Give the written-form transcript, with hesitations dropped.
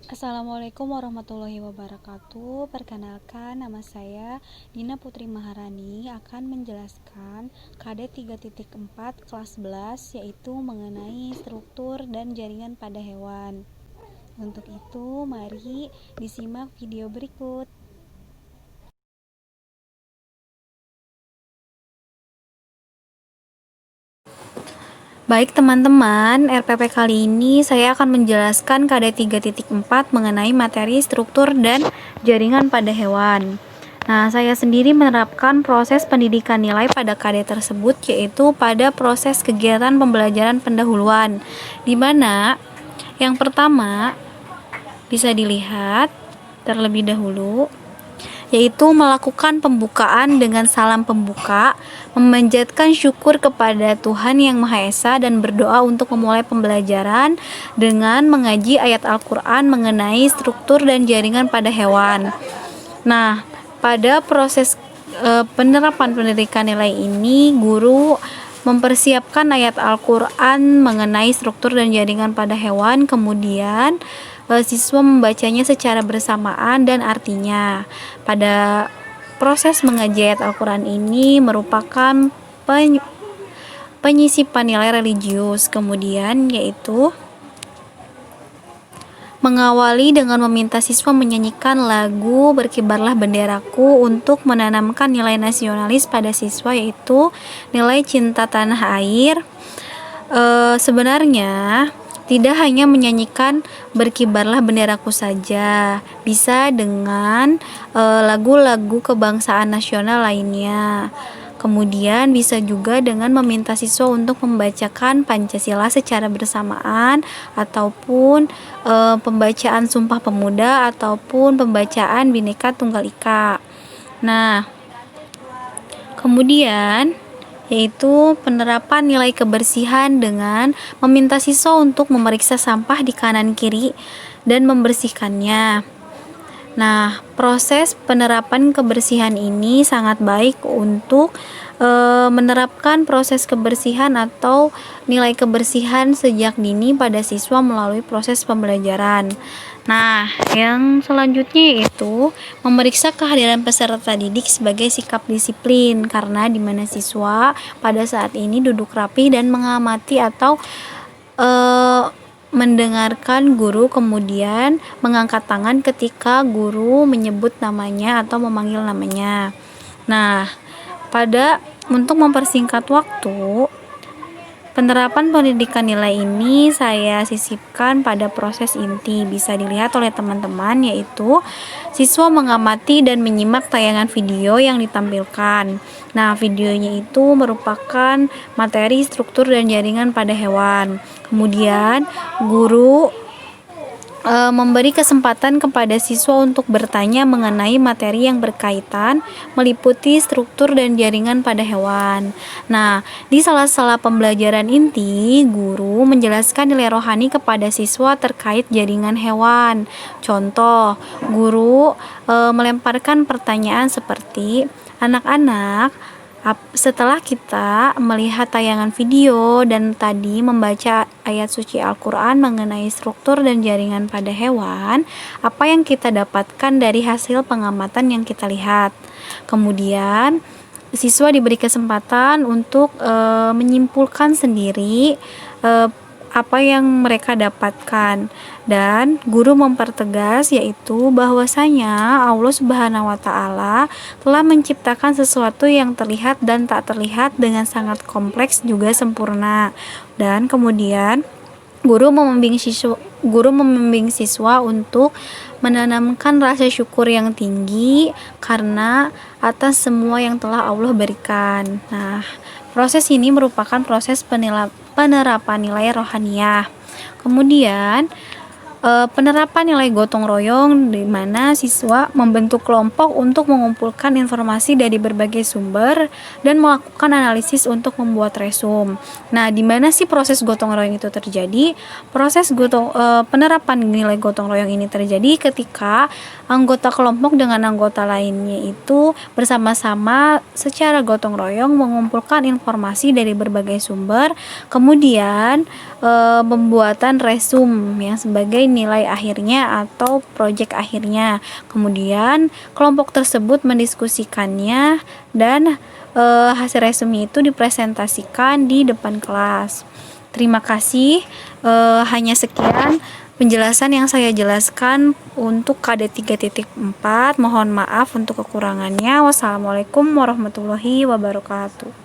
Assalamualaikum warahmatullahi wabarakatuh. Perkenalkan, nama saya Dina Putri Maharani akan menjelaskan KD 3.4 kelas 11, yaitu mengenai struktur dan jaringan pada hewan. Untuk itu, mari disimak video berikut. Baik teman-teman, RPP kali ini saya akan menjelaskan KD 3.4 mengenai materi struktur dan jaringan pada hewan. Nah, saya sendiri menerapkan proses pendidikan nilai pada KD tersebut, yaitu pada proses kegiatan pembelajaran pendahuluan, di mana yang pertama bisa dilihat terlebih dahulu, yaitu melakukan pembukaan dengan salam pembuka, memanjatkan syukur kepada Tuhan Yang Maha Esa, dan berdoa untuk memulai pembelajaran dengan mengaji ayat Al-Quran mengenai struktur dan jaringan pada hewan. Nah, pada proses penerapan pendidikan nilai ini, guru mempersiapkan ayat Al-Quran mengenai struktur dan jaringan pada hewan, kemudian siswa membacanya secara bersamaan dan artinya. Pada proses mengaji ayat Al-Quran ini merupakan penyisipan nilai religius, kemudian yaitu mengawali dengan meminta siswa menyanyikan lagu Berkibarlah Benderaku untuk menanamkan nilai nasionalis pada siswa, yaitu nilai cinta tanah air. Sebenarnya tidak hanya menyanyikan Berkibarlah Benderaku saja, bisa dengan lagu-lagu kebangsaan nasional lainnya. Kemudian bisa juga dengan meminta siswa untuk membacakan Pancasila secara bersamaan, ataupun pembacaan Sumpah Pemuda, ataupun pembacaan Bhinneka Tunggal Ika. Nah, kemudian yaitu penerapan nilai kebersihan dengan meminta siswa untuk memeriksa sampah di kanan kiri dan membersihkannya. Nah, proses penerapan kebersihan ini sangat baik untuk menerapkan proses kebersihan atau nilai kebersihan sejak dini pada siswa melalui proses pembelajaran. Nah, yang selanjutnya yaitu memeriksa kehadiran peserta didik sebagai sikap disiplin, karena di mana siswa pada saat ini duduk rapi dan mengamati atau mendengarkan guru, kemudian mengangkat tangan ketika guru menyebut namanya atau memanggil namanya. Nah, untuk mempersingkat waktu, penerapan pendidikan nilai ini saya sisipkan pada proses inti. Bisa dilihat oleh teman-teman, yaitu siswa mengamati dan menyimak tayangan video yang ditampilkan. Nah, videonya itu merupakan materi struktur dan jaringan pada hewan. Kemudian guru memberi kesempatan kepada siswa untuk bertanya mengenai materi yang berkaitan meliputi struktur dan jaringan pada hewan. Nah, di sela-sela pembelajaran inti, guru menjelaskan nilai rohani kepada siswa terkait jaringan hewan. Contoh, guru melemparkan pertanyaan seperti, anak-anak, setelah kita melihat tayangan video dan tadi membaca ayat suci Al-Quran mengenai struktur dan jaringan pada hewan, apa yang kita dapatkan dari hasil pengamatan yang kita lihat? Kemudian siswa diberi kesempatan untuk menyimpulkan sendiri apa yang mereka dapatkan, dan guru mempertegas yaitu bahwasanya Allah Subhanahu wa taala telah menciptakan sesuatu yang terlihat dan tak terlihat dengan sangat kompleks juga sempurna. Dan kemudian guru membimbing siswa untuk menanamkan rasa syukur yang tinggi karena atas semua yang telah Allah berikan. Nah, proses ini merupakan proses penerapan nilai rohaniyah. Kemudian penerapan nilai gotong royong, di mana siswa membentuk kelompok untuk mengumpulkan informasi dari berbagai sumber dan melakukan analisis untuk membuat resum. Nah, di mana sih proses gotong royong itu terjadi? Proses penerapan nilai gotong royong ini terjadi ketika anggota kelompok dengan anggota lainnya itu bersama-sama secara gotong royong mengumpulkan informasi dari berbagai sumber, kemudian pembuatan resum yang sebagai nilai akhirnya atau proyek akhirnya. Kemudian kelompok tersebut mendiskusikannya dan hasil resume itu dipresentasikan di depan kelas. Terima kasih. Hanya sekian penjelasan yang saya jelaskan untuk KD 3.4. Mohon maaf untuk kekurangannya. Wassalamualaikum warahmatullahi wabarakatuh.